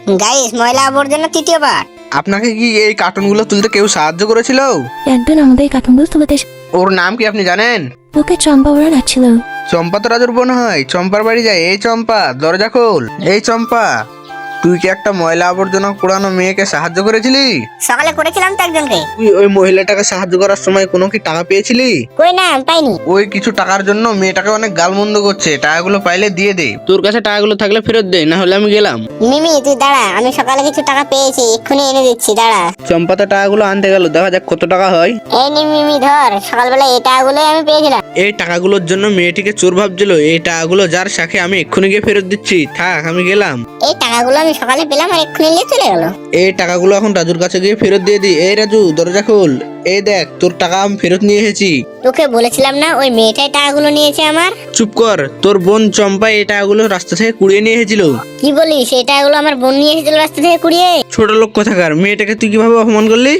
Guys, ময়লা আবর্জনা তৃতীয় পার্ট। আপনাকে কি এই কার্টুনগুলো তুলতে কেউ সাহায্য করেছিল? একজন আমাদের কার্টুনগুলো তুলতে ওর নাম কি আপনি জানেন? ওকে চম্পা ওরা ডাকছিল। চম্পা তো রাজুর বোন হয়। চম্পার বাড়ি যায়। এই চম্পা, দরজা খোল। এই চম্পা, তুই কি একটা ময়লা আবর্জনা কুড়ানো মেয়েকে সাহায্য করেছিলি? সকালে করেছিলাম তো একজনকে। তুই ওই মহিলাটাকে সাহায্য করার সময় কোনো কি টাকা পেয়েছিলি? কই না, আমি পাইনি। ওই কিছু টাকার জন্য মেয়েটাকে অনেক গালমন্দ করছে। টাকাগুলো পাইলে দিয়ে দে। তোর কাছে টাকাগুলো থাকলে ফেরত দে, না হলে আমি গেলাম। মিমি তুই দাঁড়া, আমি সকালে কিছু টাকা পেয়েছি, এক্ষুনি এনে দিচ্ছি, দাঁড়া। চম্পা তো টাকাগুলো আনতে গেল, দেখা যাক কত টাকা হয়। এই নি মিমি, ধর, সকালবেলা এই টাকাগুলোই আমি পেয়েছিলাম। এই টাকাগুলোর জন্য মেয়েটিকে চোর ভাবছিল। এই টাকাগুলো যার সাথে আমি এক্ষুনি গিয়ে ফেরত দিচ্ছি। থাক, আমি গেলাম। এই টাকাগুলো আমি সকালে পেলাম আর এক্ষুনি নিয়ে চলে গেল। এই টাকাগুলো এখন রাজুর কাছে গিয়ে ফেরত দিয়ে দি। এই রাজু, দরজা খোল। এই দেখ, তোর টাকা আমি ফেরত নিয়ে এসেছি। তোকে বলেছিলাম না ওই মেয়েটাই টাকাগুলো নিয়েছে আমার। চুপ কর, তোর বোন চম্পা এই টাকাগুলো রাস্তা থেকে কুড়িয়ে নিয়ে এসেছিল। কি বলিস? এই টাকাগুলো আমার বোন নিয়ে এসেছিল রাস্তা থেকে কুড়িয়ে? ছোট লোক কোথাকার, মেয়েটাকে তুই কিভাবে অপমান করলি?